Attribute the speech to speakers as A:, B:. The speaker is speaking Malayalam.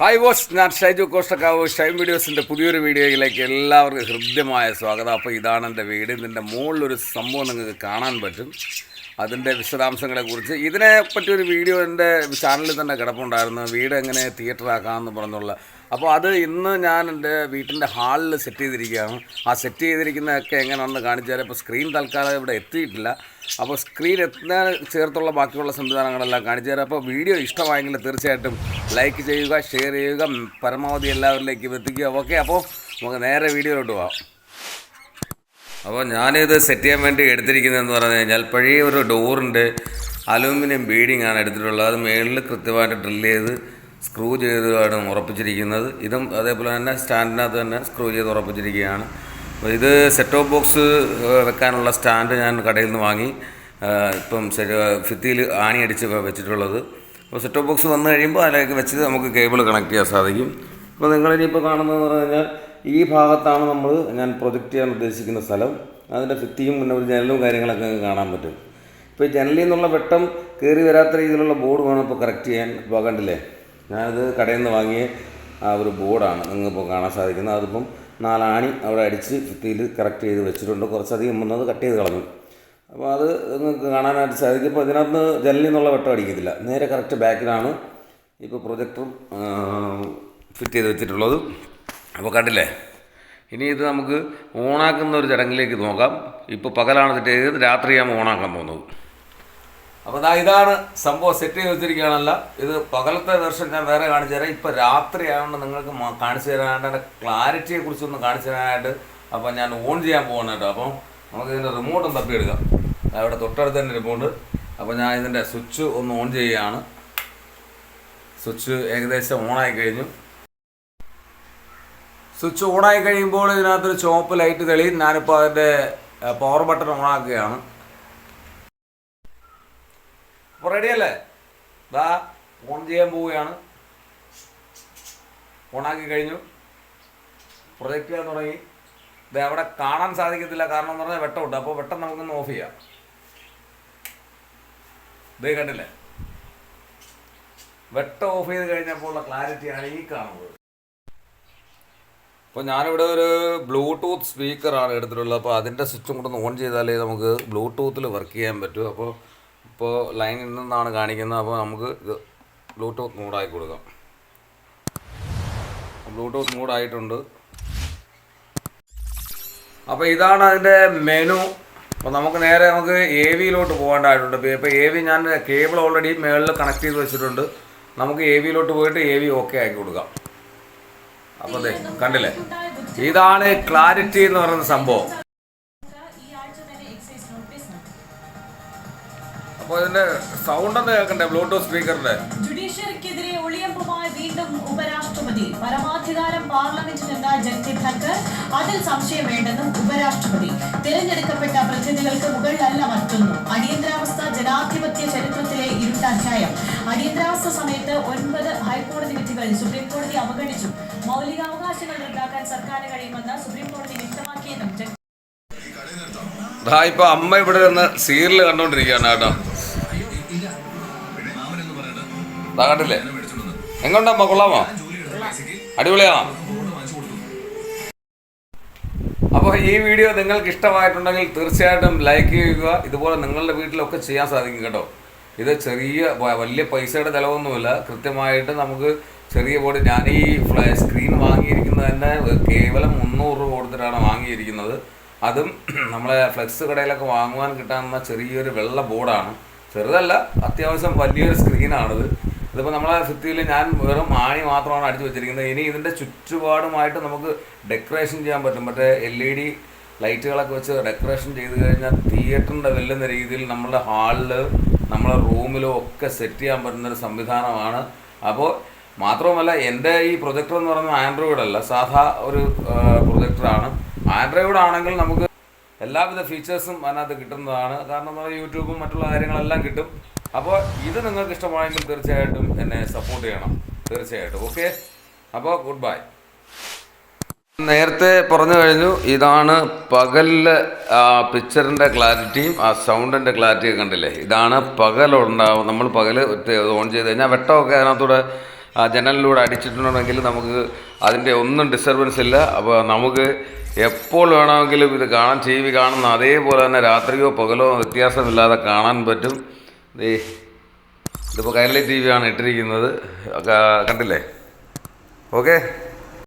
A: ഹായ് ബോസ്, ഞാൻ ഷൈജു കോസ്റ്റക്കാവ്. ഷൈൻ വീഡിയോസിൻ്റെ പുതിയൊരു വീഡിയോയിലേക്ക് എല്ലാവർക്കും ഹൃദ്യമായ സ്വാഗതം. അപ്പോൾ ഇതാണ് എൻ്റെ വീട്. ഇതിൻ്റെ മുകളിലൊരു സംഭവം നിങ്ങൾക്ക് കാണാൻ പറ്റും. അതിൻ്റെ വിശദാംശങ്ങളെക്കുറിച്ച് ഇതിനെ പറ്റിയൊരു വീഡിയോ എൻ്റെ ചാനലിൽ തന്നെ കിടപ്പുണ്ടായിരുന്നു. വീട് എങ്ങനെ തിയേറ്ററാക്കാമെന്ന് പറഞ്ഞുള്ള. അപ്പോൾ അത് ഇന്ന് ഞാൻ എൻ്റെ വീട്ടിൻ്റെ ഹാളിൽ സെറ്റ് ചെയ്തിരിക്കുകയാണ്. ആ സെറ്റ് ചെയ്തിരിക്കുന്നതൊക്കെ എങ്ങനെയാണെന്ന് കാണിച്ചാൽ ഇപ്പോൾ സ്ക്രീൻ തൽക്കാലം ഇവിടെ എത്തിയിട്ടില്ല. അപ്പോൾ സ്ക്രീൻ എത്താൻ ചേർത്തുള്ള ബാക്കിയുള്ള സംവിധാനങ്ങളെല്ലാം കാണിച്ചു തരാം. അപ്പോൾ വീഡിയോ ഇഷ്ടമായെങ്കിൽ തീർച്ചയായിട്ടും ലൈക്ക് ചെയ്യുക, ഷെയർ ചെയ്യുക, പരമാവധി എല്ലാവരിലേക്കും എത്തിക്കുക. ഓക്കെ, അപ്പോൾ നമുക്ക് നേരെ വീഡിയോയിലോട്ട് പോകാം. അപ്പോൾ ഞാനിത് സെറ്റ് ചെയ്യാൻ വേണ്ടി എടുത്തിരിക്കുന്നതെന്ന് പറഞ്ഞു കഴിഞ്ഞാൽ പഴയ ഒരു ഡോറിൻ്റെ അലൂമിനിയം ബീഡിംഗ് ആണ് എടുത്തിട്ടുള്ളത്. അത് മുകളിൽ കൃത്യമായിട്ട് ഡ്രില്ല് ചെയ്ത് സ്ക്രൂ ചെയ്താണ് ഉറപ്പിച്ചിരിക്കുന്നത്. ഇതും അതേപോലെ തന്നെ സ്റ്റാൻഡിനകത്ത് തന്നെ സ്ക്രൂ ചെയ്ത് ഉറപ്പിച്ചിരിക്കുകയാണ്. അപ്പോൾ ഇത് സെറ്റ് ടോപ്പ് ബോക്സ് വെക്കാനുള്ള സ്റ്റാൻഡ് ഞാൻ കടയിൽ നിന്ന് വാങ്ങി ഇപ്പം ഭിത്തിയിൽ ആണി അടിച്ച് വെച്ചിട്ടുള്ളത്. അപ്പോൾ സെറ്റ് ടോപ്പ് ബോക്സ് വന്നു കഴിയുമ്പോൾ അതിലേക്ക് വെച്ച് നമുക്ക് കേബിൾ കണക്ട് ചെയ്യാൻ സാധിക്കും. അപ്പോൾ നിങ്ങളിനിയിപ്പോൾ കാണുന്നതെന്ന് പറഞ്ഞു കഴിഞ്ഞാൽ ഈ ഭാഗത്താണ് ഞാൻ പ്രൊജക്റ്റ് ചെയ്യാൻ ഉദ്ദേശിക്കുന്ന സ്ഥലം. അതിൻ്റെ ഭിത്തിയും പിന്നെ ഒരു ജനലും കാര്യങ്ങളൊക്കെ കാണാൻ പറ്റും. ഇപ്പോൾ ഈ ജനലിൽ നിന്നുള്ള വെട്ടം കയറി വരാത്ത രീതിയിലുള്ള ബോർഡ് വേണം ഇപ്പോൾ കറക്റ്റ് ചെയ്യാൻ. ഇപ്പോൾ കണ്ടില്ലേ, ഞാനത് കടയിൽ നിന്ന് വാങ്ങിയ ആ ഒരു ബോർഡാണ് നിങ്ങൾക്കിപ്പോൾ കാണാൻ സാധിക്കുന്നത്. അതിപ്പം 4 ആണി അവിടെ അടിച്ച് ഭിത്തിയിൽ കറക്റ്റ് ചെയ്ത് വെച്ചിട്ടുണ്ട്. കുറച്ചധികം വന്നത് കട്ട് ചെയ്ത് കളഞ്ഞു. അപ്പോൾ അത് നിങ്ങൾക്ക് കാണാനായിട്ട് സാധിക്കും. ഇപ്പോൾ ഇതിനകത്ത് ജനലിൽ നിന്നുള്ള വെട്ടം അടിക്കത്തില്ല. നേരെ കറക്റ്റ് ബാക്കിലാണ് ഇപ്പോൾ പ്രൊജക്ടറും ഫിറ്റ് ചെയ്ത് വെച്ചിട്ടുള്ളത്. അപ്പോൾ കണ്ടില്ലേ, ഇനി ഇത് നമുക്ക് ഓണാക്കുന്ന ഒരു ചടങ്ങിലേക്ക് നോക്കാം. ഇപ്പോൾ പകലാണ് സെറ്റ് ചെയ്തത്, രാത്രിയാണ് ഓണാക്കാൻ പോകുന്നത്. അപ്പോൾ ഇതാണ് സംഭവം, സെറ്റ് ചെയ്ത് വെച്ചിരിക്കുകയാണല്ല. ഇത് പകലത്തെ ദർശനം ഞാൻ വേറെ കാണിച്ചു തരാം. ഇപ്പോൾ രാത്രി ആയതുകൊണ്ട് നിങ്ങൾക്ക് കാണിച്ചു തരാനായിട്ട് അതിൻ്റെ ക്ലാരിറ്റിയെക്കുറിച്ചൊന്ന് കാണിച്ചു തരാനായിട്ട് അപ്പോൾ ഞാൻ ഓൺ ചെയ്യാൻ പോകണം കേട്ടോ. അപ്പോൾ നമുക്ക് ഇതിൻ്റെ റിമോട്ടൊന്ന് തപ്പിയെടുക്കാം. അവിടെ തൊട്ടടുത്ത് തന്നെ റിമോട്ട്. അപ്പോൾ ഞാൻ ഇതിൻ്റെ സ്വിച്ച് ഒന്ന് ഓൺ ചെയ്യുകയാണ്. സ്വിച്ച് ഏകദേശം ഓണായി കഴിഞ്ഞു. സ്വിച്ച് ഓണായി കഴിയുമ്പോൾ ഇതിനകത്തൊരു ചുവപ്പ് ലൈറ്റ് തെളിയും. ഞാനിപ്പോൾ അതിൻ്റെ പവർ ബട്ടൺ ഓണാക്കുകയാണ്. അപ്പോൾ റെഡിയല്ലേ? ഓൺ ചെയ്യാൻ പോവുകയാണ്. ഓണാക്കി കഴിഞ്ഞു. പ്രൊജക്റ്റ് ചെയ്യാൻ തുടങ്ങി. അവിടെ കാണാൻ സാധിക്കത്തില്ല, കാരണം എന്ന് പറഞ്ഞാൽ വെട്ടമുണ്ട്. അപ്പോൾ വെട്ടം നമുക്കൊന്ന് ഓഫ് ചെയ്യാം. കണ്ടില്ലേ, വെട്ടം ഓഫ് ചെയ്ത് കഴിഞ്ഞപ്പോൾ ഉള്ള ക്ലാരിറ്റിയാണ് ഈ കാണുന്നത്. അപ്പോൾ ഞാനിവിടെ ഒരു ബ്ലൂടൂത്ത് സ്പീക്കറാണ് എടുത്തിട്ടുള്ളത്. അപ്പോൾ അതിൻ്റെ സ്വിച്ചും കൂടെ ഒന്ന് ഓൺ ചെയ്താലേ നമുക്ക് ബ്ലൂടൂത്തിൽ വർക്ക് ചെയ്യാൻ പറ്റൂ. അപ്പോൾ ഇപ്പോൾ ലൈനിൽ നിന്നാണ് കാണിക്കുന്നത്. അപ്പോൾ നമുക്ക് ഇത് ബ്ലൂടൂത്ത് മോഡായി കൊടുക്കാം. ബ്ലൂടൂത്ത് മോഡായിട്ടുണ്ട്. അപ്പോൾ ഇതാണ് അതിൻ്റെ മെനു. അപ്പോൾ നമുക്ക് എ വിയിലോട്ട് പോകേണ്ടതായിട്ടുണ്ട്. ഇപ്പോൾ എ വി ഞാൻ കേബിൾ ഓൾറെഡി മുകളിൽ കണക്ട് ചെയ്ത് വെച്ചിട്ടുണ്ട്. നമുക്ക് എ വിയിലോട്ട് പോയിട്ട് എ വി ഓക്കെ ആക്കി കൊടുക്കാം. അപ്പോൾ കണ്ടില്ലേ, ഇതാണ് ക്ലാരിറ്റി എന്ന് പറയുന്ന സംഭവം. അപ്പോൾ ഇതിന്റെ സൗണ്ട് ഒന്ന് കേൾക്കണ്ടേ, ബ്ലൂടൂത്ത് സ്പീക്കറിന്റെ.
B: ജുഡീഷ്യറിക്കെതിരെ ഒളിയമ്പുമായി വീണ്ടും ഉപരാഷ്ട്രപതി. പരമാധികാരം പാർലമെന്റിനെന്ന ജഗ്ദീപ് ധൻകർ. അതിൽ സംശയം വേണ്ടെന്നും ഉപരാഷ്ട്രപതി. തിരഞ്ഞെടുക്കപ്പെട്ട പ്രതിനിധികൾക്ക് മുകളിലല്ല മറ്റൊന്നും. അടിയന്തരാവസ്ഥ ജനാധിപത്യ ചരിത്രത്തിലെ ഇരുണ്ട അധ്യായം. അടിയന്തരാവസ്ഥ സമയത്ത് 9 ഹൈക്കോടതി വിധികൾ സുപ്രീം കോടതി അവഗണിച്ചു. മൗലികാവകാശങ്ങൾ റദ്ദാക്കാൻ സർക്കാരിന് കഴിയുമെന്ന് സുപ്രീം കോടതി വ്യക്തമാക്കിയെന്നും
A: ഇപ്പൊ അമ്മ ഇവിടെ നിന്ന് സീരിയൽ കണ്ടോണ്ടിരിക്കുകയാണ് കേട്ടോ. കണ്ടില്ലേ, എങ്ങോട്ടമ്മ, കൊള്ളാമോ? അടിപൊളിയാണോ? അപ്പോൾ ഈ വീഡിയോ നിങ്ങൾക്ക് ഇഷ്ടമായിട്ടുണ്ടെങ്കിൽ തീർച്ചയായിട്ടും ലൈക്ക് ചെയ്യുക. ഇതുപോലെ നിങ്ങളുടെ വീട്ടിലൊക്കെ ചെയ്യാൻ സാധിക്കും കേട്ടോ. ഇത് വലിയ പൈസയുടെ ചിലവൊന്നുമില്ല. കൃത്യമായിട്ട് നമുക്ക് ചെറിയ ബോർഡ്. ഞാൻ ഈ സ്ക്രീൻ വാങ്ങിയിരിക്കുന്നത് തന്നെ കേവലം 300 രൂപ കൊടുത്തിട്ടാണ് വാങ്ങിയിരിക്കുന്നത്. അതും നമ്മളെ ഫ്ലെക്സ് കടയിലൊക്കെ വാങ്ങുവാൻ കിട്ടാവുന്ന ചെറിയൊരു വെള്ള ബോർഡാണ്. ചെറുതല്ല, അത്യാവശ്യം വലിയൊരു സ്ക്രീനാണിത്. ഇതിപ്പോൾ നമ്മളെ ഭിത്തിയിൽ ഞാൻ വെറും ആണി മാത്രമാണ് അടിച്ചു വെച്ചിരിക്കുന്നത്. ഇനി ഇതിൻ്റെ ചുറ്റുപാടുമായിട്ട് നമുക്ക് ഡെക്കറേഷൻ ചെയ്യാൻ പറ്റും. മറ്റേ LED ലൈറ്റുകളൊക്കെ വെച്ച് ഡെക്കറേഷൻ ചെയ്ത് കഴിഞ്ഞാൽ തിയേറ്ററിൻ്റെ വെല്ലുന്ന രീതിയിൽ നമ്മുടെ ഹാളിൽ, നമ്മളെ റൂമിലും ഒക്കെ സെറ്റ് ചെയ്യാൻ പറ്റുന്നൊരു സംവിധാനമാണ്. അപ്പോൾ മാത്രവുമല്ല, എൻ്റെ ഈ പ്രൊജക്ടർ എന്ന് പറയുന്നത് ആൻഡ്രോയിഡ് അല്ല, സാധാ ഒരു പ്രൊജക്ടറാണ്. ആൻഡ്രോയിഡ് ആണെങ്കിൽ നമുക്ക് എല്ലാവിധ ഫീച്ചേഴ്സും അതിനകത്ത് കിട്ടുന്നതാണ്. കാരണം എന്ന് പറഞ്ഞാൽ യൂട്യൂബും മറ്റുള്ള കാര്യങ്ങളെല്ലാം കിട്ടും. അപ്പോൾ ഇത് നിങ്ങൾക്ക് ഇഷ്ടമായെങ്കിൽ തീർച്ചയായിട്ടും എന്നെ സപ്പോർട്ട് ചെയ്യണം, തീർച്ചയായിട്ടും. ഓക്കെ, അപ്പോൾ ഗുഡ് ബൈ. നേരത്തെ പറഞ്ഞു കഴിഞ്ഞു, ഇതാണ് പകലിലെ പിക്ചറിൻ്റെ ക്ലാരിറ്റിയും ആ സൗണ്ടിൻ്റെ ക്ലാരിറ്റിയും കണ്ടില്ലേ. ഇതാണ് പകലുണ്ടാവും. നമ്മൾ പകൽ ഓൺ ചെയ്ത് കഴിഞ്ഞാൽ വെട്ടമൊക്കെ അതിനകത്തൂടെ ആ ജനലിലൂടെ അടിച്ചിട്ടുണ്ടെങ്കിൽ നമുക്ക് അതിൻ്റെ ഒന്നും ഡിസ്റ്റർബൻസ് ഇല്ല. അപ്പോൾ നമുക്ക് എപ്പോൾ വേണമെങ്കിലും ഇത് കാണാൻ, ടി വി കാണുന്ന അതേപോലെ തന്നെ രാത്രിയോ പകലോ വ്യത്യാസമില്ലാതെ കാണാൻ പറ്റും. ഇതിപ്പോൾ കൈരളി TV ആണ് ഇട്ടിരിക്കുന്നത്, കണ്ടില്ലേ? ഓക്കെ.